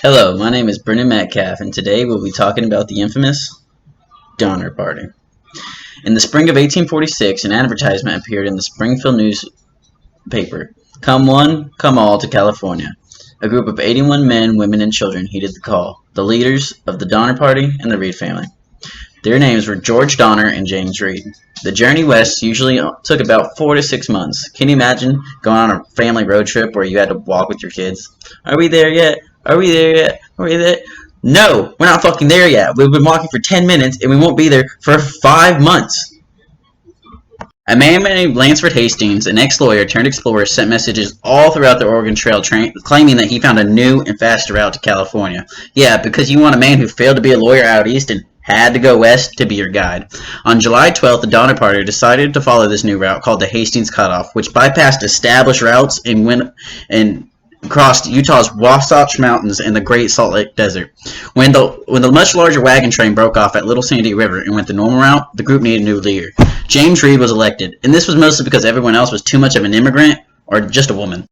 Hello, my name is Brennan Metcalf, and today we'll be talking about the infamous Donner Party. In the spring of 1846, an advertisement appeared in the Springfield newspaper. Come one, come all to California. A group of 81 men, women, and children heeded the call, the leaders of the Donner Party and the Reed family. Their names were George Donner and James Reed. The journey west usually took about 4 to 6 months. Can you imagine going on a family road trip where you had to walk with your kids? Are we there yet? Are we there yet? Are we there? No, we're not fucking there yet. We've been walking for 10 minutes and we won't be there for 5 months. A man named Lansford Hastings, an ex-lawyer turned explorer, sent messages all throughout the Oregon Trail claiming that he found a new and faster route to California. Yeah, because you want a man who failed to be a lawyer out east and had to go west to be your guide. On July 12th, the Donner Party decided to follow this new route called the Hastings Cutoff, which bypassed established routes and crossed Utah's Wasatch Mountains and the Great Salt Lake Desert. When the much larger wagon train broke off at Little Sandy River and went the normal route, the group needed a new leader. James Reed was elected, and this was mostly because everyone else was too much of an immigrant or just a woman.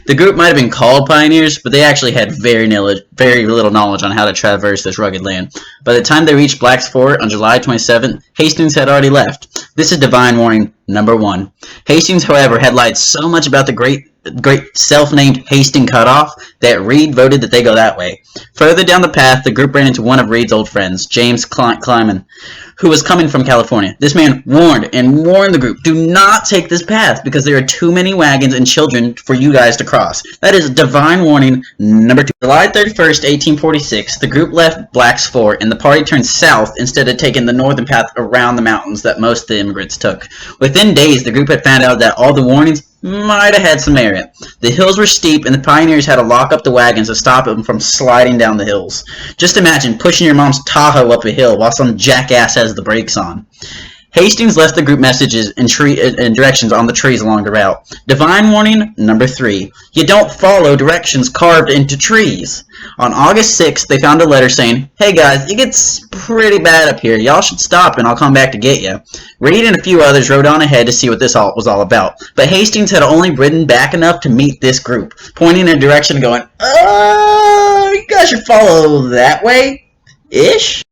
The group might have been called pioneers, but they actually had very little knowledge on how to traverse this rugged land. By the time they reached Black's Fort on July 27th, Hastings had already left. This is divine warning number 1. Hastings, however, had lied so much about the great self-named Hastings Cutoff that Reed voted that they go that way. Further down the path, the group ran into one of Reed's old friends, James Kleiman, who was coming from California. This man warned the group, do not take this path because there are too many wagons and children for you guys to cross. That is divine warning number 2. July 31st, 1846, the group left Black's Fort and the party turned south instead of taking the northern path around the mountains that most of the immigrants took. Within days, the group had found out that all the warnings might have had some merit. The hills were steep and the pioneers had to lock up the wagons to stop them from sliding down the hills. Just imagine pushing your mom's Tahoe up a hill while some jackass has the brakes on. Hastings left the group messages and directions on the trees along the route. Divine warning number 3. You don't follow directions carved into trees. On August 6th, they found a letter saying, hey guys, it gets pretty bad up here. Y'all should stop and I'll come back to get you. Reed and a few others rode on ahead to see what this was all about. But Hastings had only ridden back enough to meet this group, pointing in a direction and going, you guys should follow that way? Ish?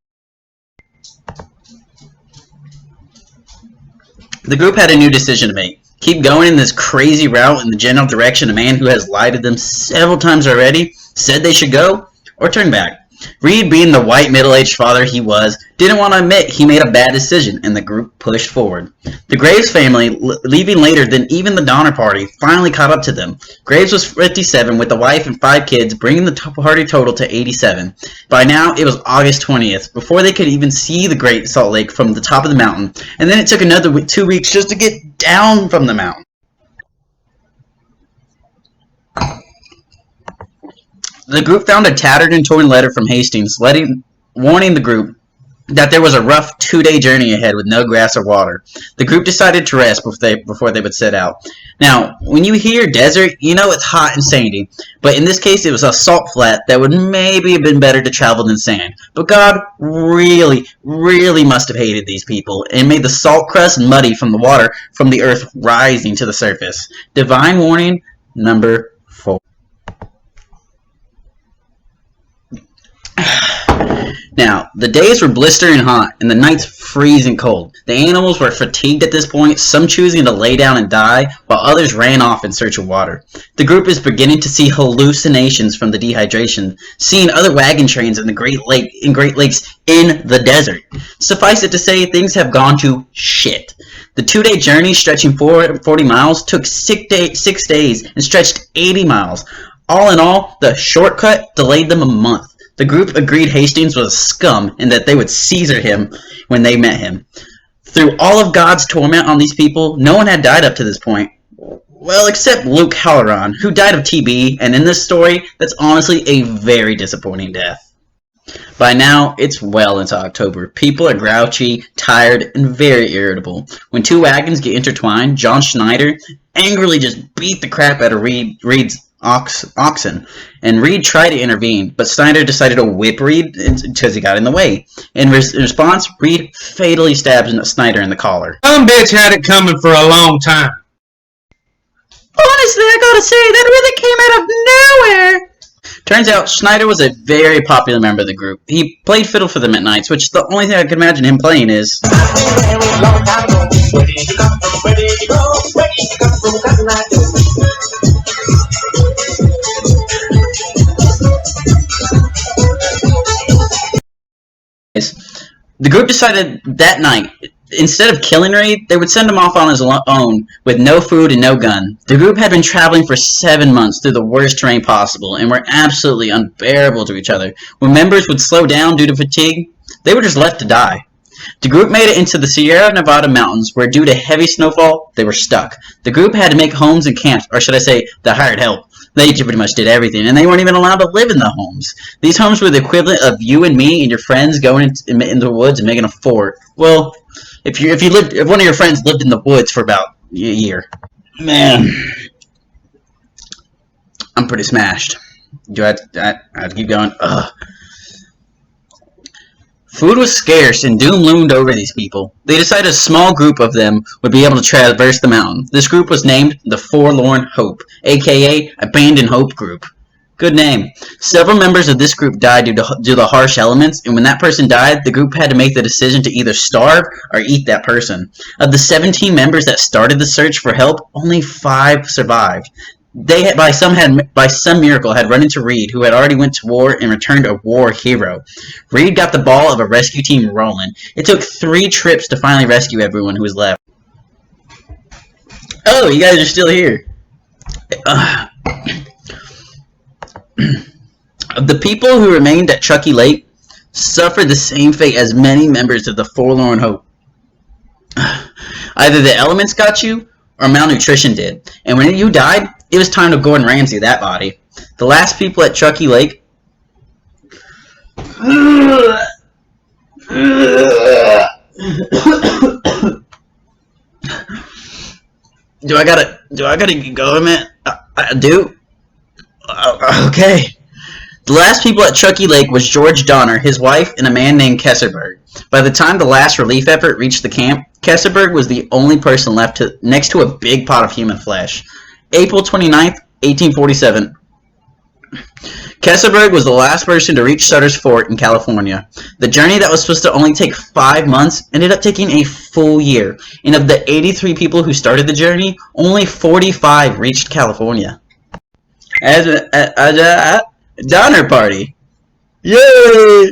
The group had a new decision to make. Keep going in this crazy route in the general direction a man who has lied to them several times already said they should go, or turn back. Reed, being the white middle-aged father he was, didn't want to admit he made a bad decision, and the group pushed forward. The Graves family, leaving later than even the Donner Party, finally caught up to them. Graves was 57 with a wife and 5 kids, bringing the party total to 87. By now, it was August 20th, before they could even see the Great Salt Lake from the top of the mountain, and then it took another 2 weeks just to get down from the mountain. The group found a tattered and torn letter from Hastings, warning the group that there was a rough 2-day journey ahead with no grass or water. The group decided to rest before they would set out. Now, when you hear desert, you know it's hot and sandy, but in this case it was a salt flat that would maybe have been better to travel than sand. But God really must have hated these people and made the salt crust muddy from the water from the earth rising to the surface. Divine warning number 4. Now, the days were blistering hot and the nights freezing cold. The animals were fatigued at this point, some choosing to lay down and die, while others ran off in search of water. The group is beginning to see hallucinations from the dehydration, seeing other wagon trains in the Great Lakes in the desert. Suffice it to say, things have gone to shit. The 2-day journey, stretching 40 miles, took 6 days and stretched 80 miles. All in all, the shortcut delayed them a month. The group agreed Hastings was a scum and that they would Caesar him when they met him. Through all of God's torment on these people, no one had died up to this point. Well, except Luke Halloran, who died of TB, and in this story, that's honestly a very disappointing death. By now, it's well into October. People are grouchy, tired, and very irritable. When 2 wagons get intertwined, John Schneider angrily just beat the crap out of Reed's oxen, and Reed tried to intervene, but Snyder decided to whip Reed because he got in the way. In response, Reed fatally stabs Snyder in the collar. Some bitch had it coming for a long time. Honestly, I gotta say, that really came out of nowhere. Turns out Schneider was a very popular member of the group. He played fiddle for them at nights, which the only thing I could imagine him playing is... The group decided that night, instead of killing Reed, they would send him off on his own with no food and no gun. The group had been traveling for 7 months through the worst terrain possible and were absolutely unbearable to each other. When members would slow down due to fatigue, they were just left to die. The group made it into the Sierra Nevada mountains where, due to heavy snowfall, they were stuck. The group had to make homes and camps, or should I say, they hired help. They pretty much did everything, and they weren't even allowed to live in the homes. These homes were the equivalent of you and me and your friends going into the woods and making a fort. Well, if one of your friends lived in the woods for about a year. Man, I'm pretty smashed. Do I have to keep going? Ugh. Food was scarce and doom loomed over these people. They decided a small group of them would be able to traverse the mountain. This group was named the Forlorn Hope, aka Abandoned Hope Group. Good name. Several members of this group died due to the harsh elements, and when that person died, the group had to make the decision to either starve or eat that person. Of the 17 members that started the search for help, only 5 survived. They had, by some miracle, had run into Reed, who had already went to war and returned a war hero. Reed got the ball of a rescue team rolling. It took 3 trips to finally rescue everyone who was left. Oh, you guys are still here. The people who remained at Chucky Lake suffered the same fate as many members of the Forlorn Hope. Either the elements got you, or malnutrition did. And when you died, it was time to Gordon Ramsay that body. The last people at Chucky Lake... Do I gotta get going, man? I do? Okay. The last people at Chucky Lake was George Donner, his wife, and a man named Kesselberg. By the time the last relief effort reached the camp, Kesselberg was the only person left next to a big pot of human flesh. April 29th, 1847. Kesselberg was the last person to reach Sutter's Fort in California. The journey that was supposed to only take 5 months ended up taking a full year, and of the 83 people who started the journey, only 45 reached California. As a Donner Party. Yay!